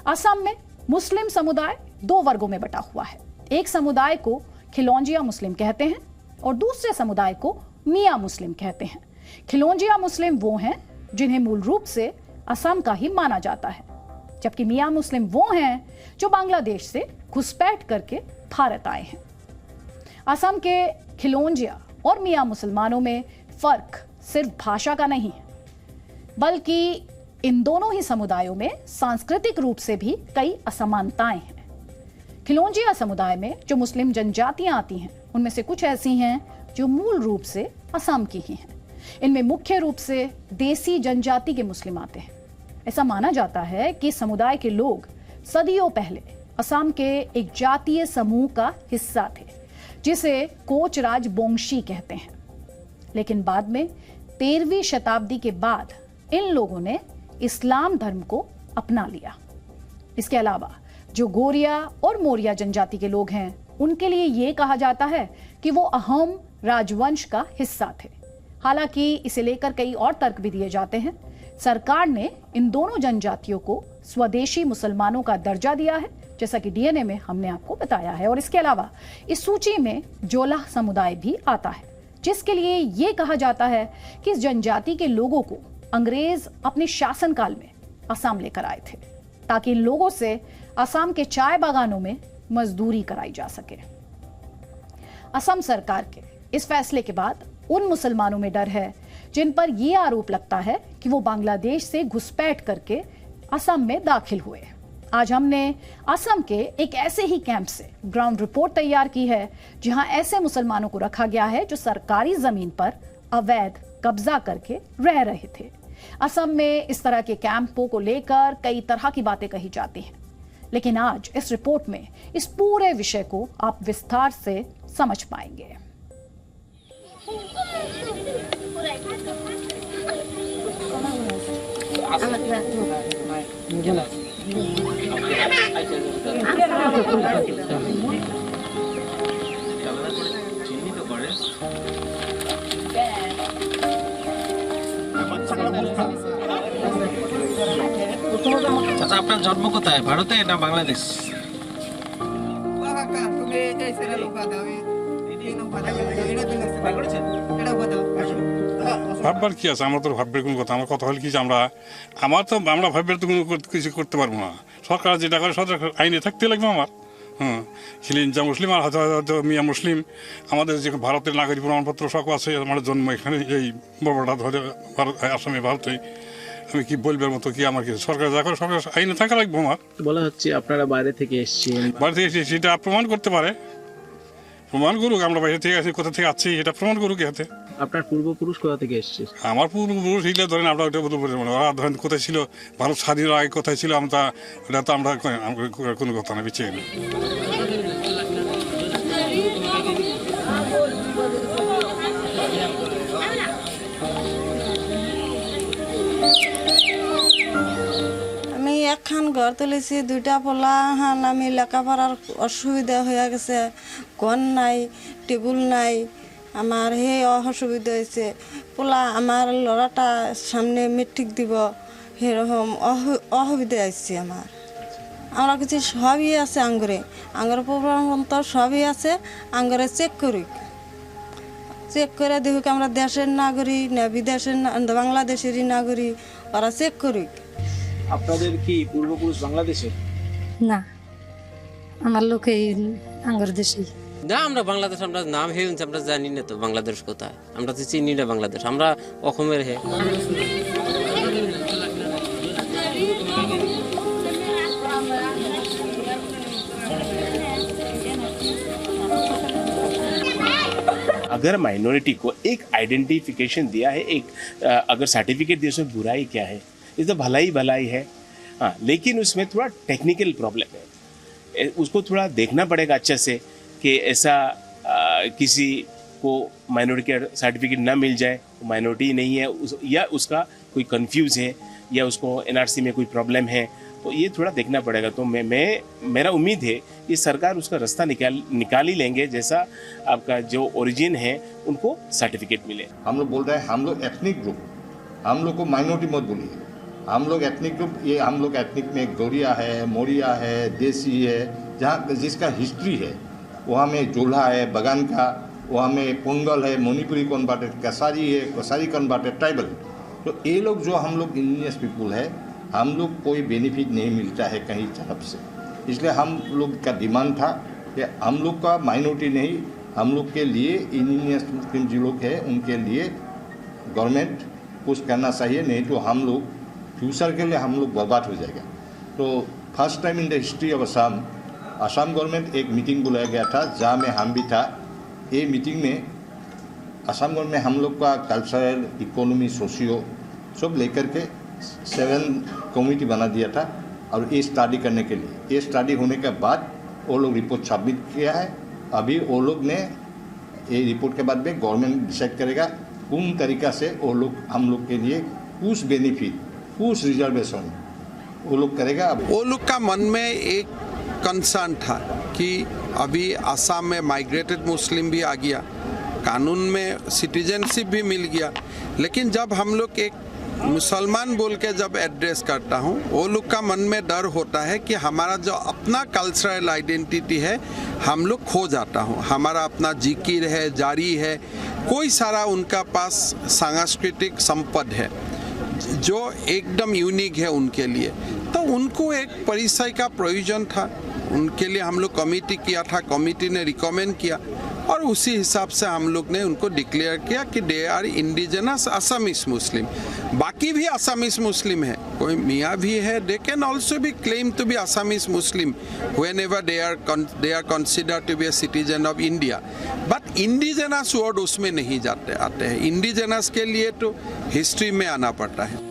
असम में मुस्लिम समुदाय दो वर्गों में बटा हुआ है। एक समुदाय को खिलौंजिया मुस्लिम कहते हैं और दूसरे समुदाय को मियां मुस्लिम कहते हैं। खिलौंजिया मुस्लिम वो हैं जिन्हें मूल रूप से असम का ही माना जाता है, जबकि मियां मुस्लिम वो हैं जो बांग्लादेश से घुसपैठ करके भारत आए हैं। असम के खिलौंजिया और मियां मुसलमानों में फर्क सिर्फ भाषा का नहीं है, बल्कि इन दोनों ही समुदायों में सांस्कृतिक रूप से भी कई असमानताएं हैं। खिलौंजिया समुदाय में जो मुस्लिम जनजातियां आती हैं, उनमें से कुछ ऐसी हैं जो मूल रूप से असम की ही हैं। इनमें मुख्य रूप से देसी जनजाति के मुस्लिम आते हैं। ऐसा माना जाता है कि समुदाय के लोग सदियों पहले असम के एक जातीय समूह का हिस्सा थे, जिसे कोचराज बोंगशी कहते हैं। लेकिन बाद में 13वीं शताब्दी के बाद इन लोगों ने इस्लाम धर्म को अपना लिया। इसके अलावा जो गोरिया और मोरिया जनजाति के लोग हैं, उनके लिए यह कहा जाता है कि वो अहम राजवंश का हिस्सा थे। हालांकि इसे लेकर कई और तर्क भी दिए जाते हैं। सरकार ने इन दोनों जनजातियों को स्वदेशी मुसलमानों का दर्जा दिया है, जैसा कि डीएनए में हमने आपको बताया है। और इसके अलावा इस सूची में जोलाह समुदाय भी आता है, जिसके लिए यह कहा जाता है कि इस जनजाति के लोगों को अंग्रेज अपने शासनकाल में असम लेकर आए थे, ताकि इन लोगों से असम के चाय बागानों में मजदूरी कराई जा सके। असम सरकार के इस फैसले के बाद उन मुसलमानों में डर है जिन पर यह आरोप लगता है कि वो बांग्लादेश से घुसपैठ करके असम में दाखिल हुए। आज हमने असम के एक ऐसे ही कैंप से ग्राउंड रिपोर्ट तैयार की है, जहां ऐसे मुसलमानों को रखा गया है जो सरकारी जमीन पर अवैध कब्जा करके रह रहे थे। असम में इस तरह के कैंपों को लेकर कई तरह की बातें कही जाती हैं, लेकिन आज इस रिपोर्ट में इस पूरे विषय को आप विस्तार से समझ पाएंगे। আচ্ছা, আপনার জন্ম কোথায়, ভারতে না বাংলাদেশ? ভাববার কি আছে, আমার তো ভাববার কোনো কথা। আমার কথা হল কি যে আমরা ভাববার তো কোনো কিছু করতে পারবো না। সরকার যেটা করে সরকার আইনে থাকতে লাগবে আমার। খিলঞ্জিয়া মুসলিম আর হয়তো মিয়া মুসলিম। আমাদের যে ভারতের নাগরিক প্রমাণপত্র সব আছে। আমার জন্ম এখানে এই বড়টা ধরে আসামে, ভারতে। আমি কি বলবার মতো কি, আমার কিছু সরকার যা করে সরকার আইনে থাকা লাগবে আমার। বলা হচ্ছে আপনারা বাইরে থেকে এসেছেন। বাইরে থেকে এসেছি সেটা প্রমাণ করতে পারে, প্রমাণ করুক। আমরা বাইরে থেকে আসি, কোথা থেকে আসছি এটা প্রমাণ করুক এতে। আপনার পূর্বপুরুষ কোথা থেকে এসছে? আমার পূর্বপুরুষ এগুলো ধরেন আমরা ওটা বলতে পারি না। ওরা ধরেন কোথায় ছিল, ভারত স্বাধীন আগে কোথায় ছিল, আমরা ওটা তো আমরা কোনো কথা না বেঁচে না। আমি একখান ঘর তুলেছি, দুইটা পোলা হান। আমি লেখাপড়ার অসুবিধা হয়ে গেছে, ঘর নাই, টেবিল নাই। আমার সেই অসুবিধা হয়েছে। পোলা আমার লড়াটা সামনে মেট্রিক দিব, সেরকম অসুবিধা আসছে আমার। আমরা কিছু সবই আছে আঙ্গুরে, প্রমাণপত্র সবই আছে। আঙ্গুরে চেক করুক, চেক করে দেখুক আমরা দেশের নাগরিক না বিদেশের, বাংলাদেশেরই নাগরিক, ওরা চেক করুক। আপনাদের কি পূর্বপুরুষ বাংলাদেশের? না, আমার লোক এই আঙ্গুর দেশে। না, আমরা বাংলাদেশ, আমরা নাম হে আমরা জানি না তো বাংলাদেশ কোথায়। আমরা তো চিনি না বাংলাদেশ, আমরা অসমের হে। अगर माइनॉरिटी को एक आइडेंटिफिकेशन दिया है, एक अगर सर्टिफिकेट दिया, उसमें बुराई क्या है? इस तो भलाई है। हाँ, लेकिन उसमें थोड़ा टेक्निकल प्रॉब्लम है। उसको थोड़ा देखना पड़ेगा अच्छे से कि ऐसा किसी को माइनॉरिटी का सर्टिफिकेट ना मिल जाए, माइनॉरिटी नहीं है, या उसका कोई कंफ्यूज है, या उसको एनआरसी में कोई प्रॉब्लम है, तो ये थोड़ा देखना पड़ेगा। तो मेरा उम्मीद है कि सरकार उसका रास्ता निकाल ही लेंगे, जैसा आपका जो ओरिजिन है उनको सर्टिफिकेट मिले। हम लोग बोल रहे हैं हम लोग एथनिक ग्रुप, हम लोग को माइनॉरिटी मत बोलिए। हम लोग एथनिक ग्रुप, ये हम लोग एथनिक में गौरिया है, मोरिया है, देसी है, जहाँ जिसका हिस्ट्री है। वहाँ में जोल्हा है, बगान का, वहाँ में पोंगल है, मणिपुरी कन्वर्टेड, कसारी है, कसारी कन्वर्टेड ट्राइबल। तो ये लोग जो हम लोग इंडियस पीपुल है, हम लोग कोई बेनिफिट नहीं मिलता है कहीं तरफ से। इसलिए हम लोग का डिमांड था कि हम लोग का माइनॉरिटी नहीं, हम लोग के लिए इंडियस मुस्लिम जो लोग हैं उनके लिए गवर्नमेंट कुछ करना चाहिए, नहीं तो हम लोग फ्यूचर के लिए हम लोग बर्बाद हो जाएगा। तो first time in the history of Assam government एक मीटिंग बुलाया गया था, जहाँ में हम भी था। ये मीटिंग में असम गवर्नमेंट में हम लोग का कल्चरल, इकोनॉमी, सोशियो सब लेकर के 7 कमेटी बना दिया था और ये स्टडी करने के लिए। ये स्टडी होने के बाद वो लोग रिपोर्ट सबमिट किया है। अभी वो लोग ने ये रिपोर्ट के बाद में गवर्नमेंट डिसाइड करेगा कौन तरीका से वो लोग हम लोग के लिए कुछ बेनिफिट, कुछ रिजर्वेशन वो लोग करेगा। वो लोग का मन में एक कंसर्न था कि अभी असम में माइग्रेटेड मुस्लिम भी आ गया, कानून में सिटीजनशिप भी मिल गया, लेकिन जब हम लोग एक मुसलमान बोल के जब एड्रेस करता हूँ, वो लोग का मन में डर होता है कि हमारा जो अपना कल्चरल आइडेंटिटी है हम लोग खो जाता हूँ। हमारा अपना जिकिर है, जारी है, कोई सारा उनका पास सांस्कृतिक संपद है जो एकदम यूनिक है उनके लिए। तो उनको एक परिचय का प्रयोजन था, उनके लिए हम लोग कमेटी किया था, कमेटी ने रिकमेंड किया और उसी हिसाब से हम लोग ने उनको डिक्लेयर किया कि they are indigenous Assamese Muslim. बाकी भी असमीज मुस्लिम है, कोई मियाँ भी है, they can also be claim to be Assamese Muslim whenever they are consider to be a citizen of India. But indigenous word उसमें नहीं आते हैं। इंडिजिनस के लिए तो हिस्ट्री में आना पड़ता है।